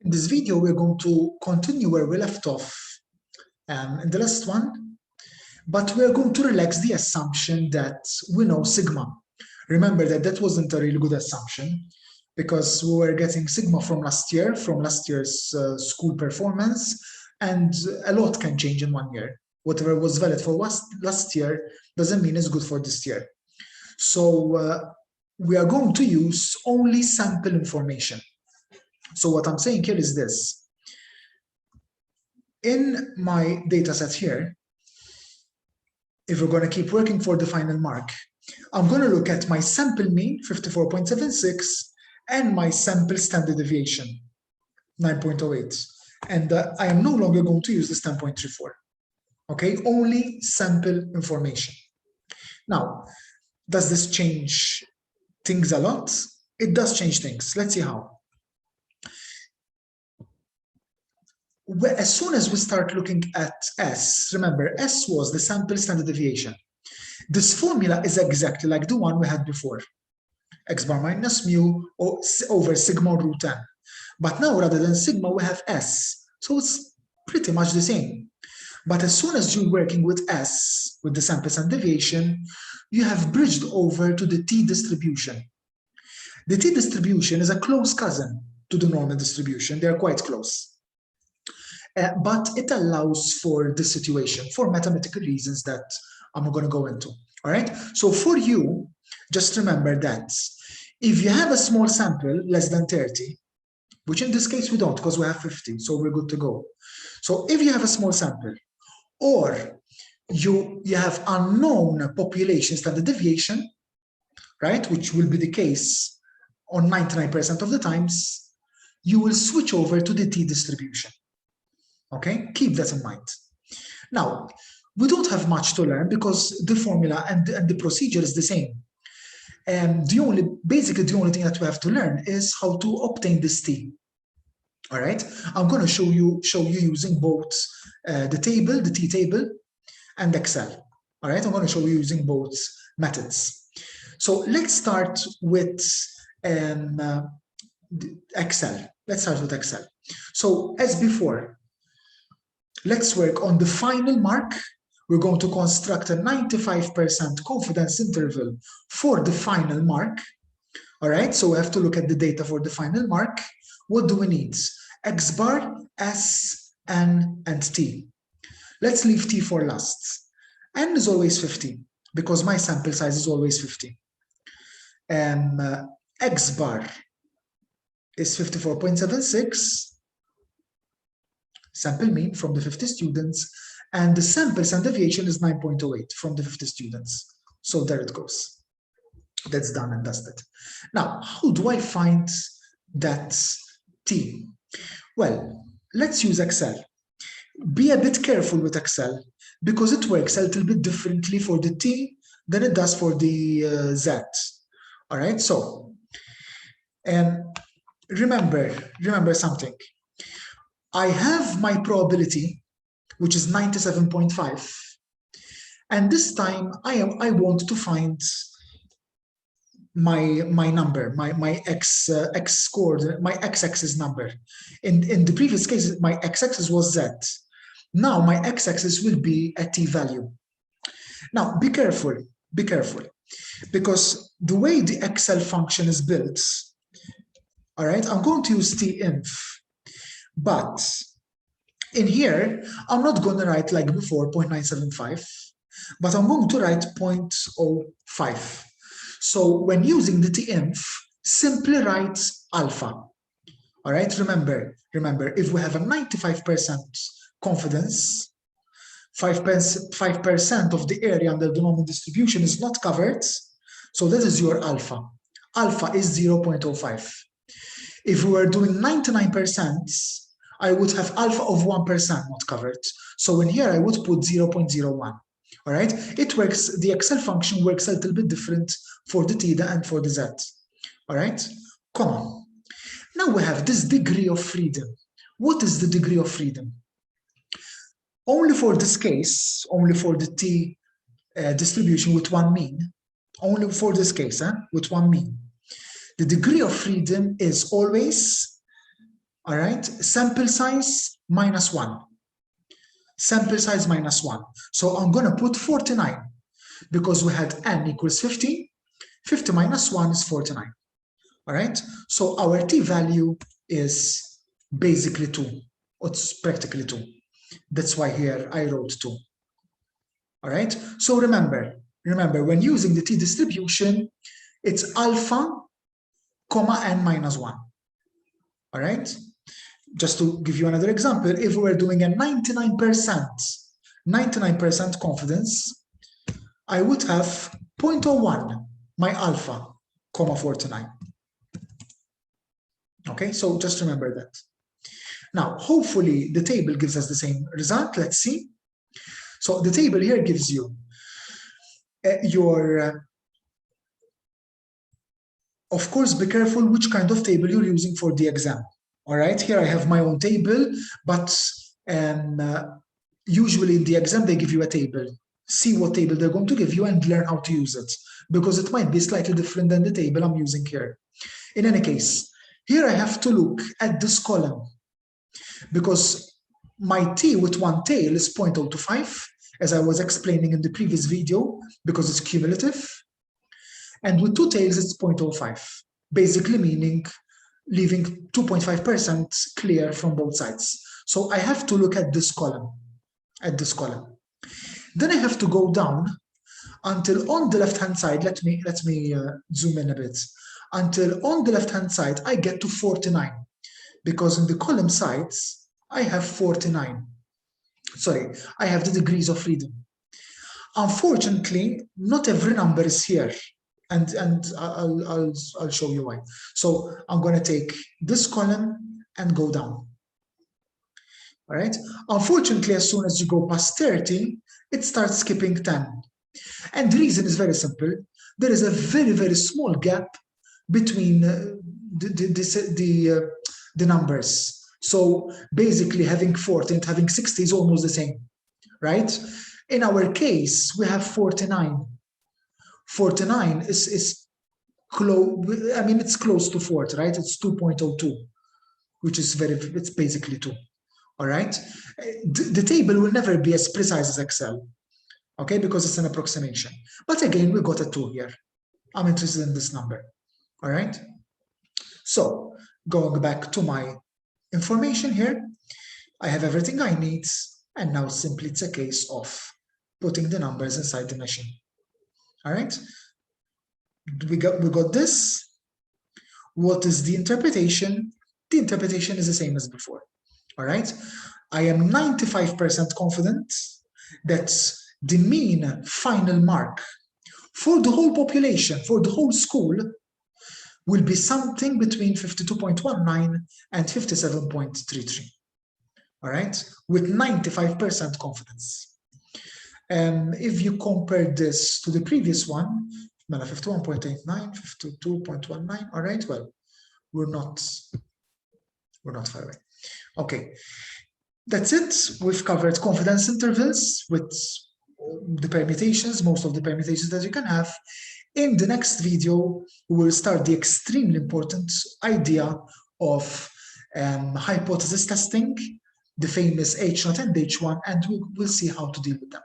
In this video, we're going to continue where we left off in the last one, but we're going to relax the assumption that we know sigma. Remember that wasn't a really good assumption because we were getting sigma from last year's school performance, and a lot can change in 1 year. Whatever was valid for last year doesn't mean it's good for this year. So we are going to use only sample information. So what I'm saying here is this. In my data set here, if we're going to keep working for the final mark, I'm going to look at my sample mean, 54.76, and my sample standard deviation, 9.08. And I am no longer going to use this 10.34. Okay, only sample information. Now, does this change things a lot? It does change things. Let's see how. As soon as we start looking at S, remember, S was the sample standard deviation. This formula is exactly like the one we had before, x bar minus mu over sigma root n. But now, rather than sigma, we have S. So it's pretty much the same. But as soon as you're working with S, with the sample standard deviation, you have bridged over to the t distribution. The t distribution is a close cousin to the normal distribution. They're quite close. But it allows for this situation for mathematical reasons that I'm not going to go into. All right. So for you, just remember that if you have a small sample, less than 30, which in this case we don't because we have 50, so we're good to go. So if you have a small sample, or you have unknown population standard deviation, right, which will be the case on 99% of the times, you will switch over to the t distribution. Okay, keep that in mind. Now, we don't have much to learn because the formula and the procedure is the same. And basically the only thing that we have to learn is how to obtain this t. All right, I'm going to show you using both the t table, and Excel. All right, I'm going to show you using both methods. So let's start with Excel. Let's start with Excel. So as before, let's work on the final mark. We're going to construct a 95% confidence interval for the final mark. All right, so we have to look at the data for the final mark. What do we need? X bar, S, N, and T. Let's leave T for last. N is always 50 because my sample size is always 50. X bar is 54.76. Sample mean from the 50 students, and the sample standard deviation is 9.08 from the 50 students. So there it goes. That's done and dusted. Now, how do I find that t? Well, let's use Excel. Be a bit careful with Excel because it works a little bit differently for the t than it does for the z. All right, so remember something. I have my probability, which is 97.5, and this time I want to find my number, my x score, my x-axis number. In the previous case, my x-axis was z. Now my x-axis will be a t value. Now be careful, because the way the Excel function is built, all right, I'm going to use tinf. But in here, I'm not going to write like before 0.975, but I'm going to write 0.05. So when using the tinf, simply write alpha. All right, remember, if we have a 95% confidence, 5% of the area under the normal distribution is not covered. So this is your alpha. Alpha is 0.05. If we were doing 99%, I would have alpha of 1% not covered. So in here, I would put 0.01. All right, it works. The Excel function works a little bit different for the theta and for the z. All right, come on. Now we have this degree of freedom. What is the degree of freedom? Only for this case, only for the t distribution with one mean, only for this case, with one mean. The degree of freedom is always all right? Sample size -1. Sample size -1. So I'm going to put 49 because we had n equals 50. 50 minus 1 is 49. All right? So our t-value is basically 2. It's practically 2. That's why here I wrote 2. All right? So remember, when using the t-distribution, it's alpha, comma, n minus 1. All right? Just to give you another example, if we were doing a 99% confidence, I would have 0.01, my alpha, comma 49. Okay, so just remember that. Now, hopefully the table gives us the same result. Let's see. So the table here gives you your, of course, be careful which kind of table you're using for the exam. All right, here I have my own table, but usually in the exam they give you a table. See what table they're going to give you and learn how to use it, because it might be slightly different than the table I'm using here. In any case, here I have to look at this column, because my t with one tail is 0.025, as I was explaining in the previous video, because it's cumulative. And with two tails, it's 0.05, basically meaning leaving 2.5% clear from both sides. So I have to look at this column, Then I have to go down until on the left-hand side, let me zoom in a bit, until on the left-hand side, I get to 49, because in the column sides, I have 49. Sorry, I have the degrees of freedom. Unfortunately, not every number is here. And I'll show you why. So I'm going to take this column and go down. All right. Unfortunately, as soon as you go past 30, it starts skipping 10. And the reason is very simple. There is a very, very small gap between the numbers. So basically, having 40 and having 60 is almost the same, right? In our case, we have 49. 49 is close. I mean, it's close to 40, right? It's 2.02, which is it's basically 2. All right. The table will never be as precise as Excel, okay, because it's an approximation. But again, we got a 2 here. I'm interested in this number. All right. So going back to my information here, I have everything I need, and now simply it's a case of putting the numbers inside the machine. All right, we got this. What is the interpretation? The interpretation is the same as before. All right, I am 95% confident that the mean final mark for the whole population, for the whole school, will be something between 52.19 and 57.33. All right, with 95% confidence. If you compare this to the previous one, 51.89, 52.19, all right, well, we're not far away. Okay, that's it. We've covered confidence intervals with the permutations, most of the permutations that you can have. In the next video, we will start the extremely important idea of hypothesis testing, the famous H0 and H1, and we'll see how to deal with them.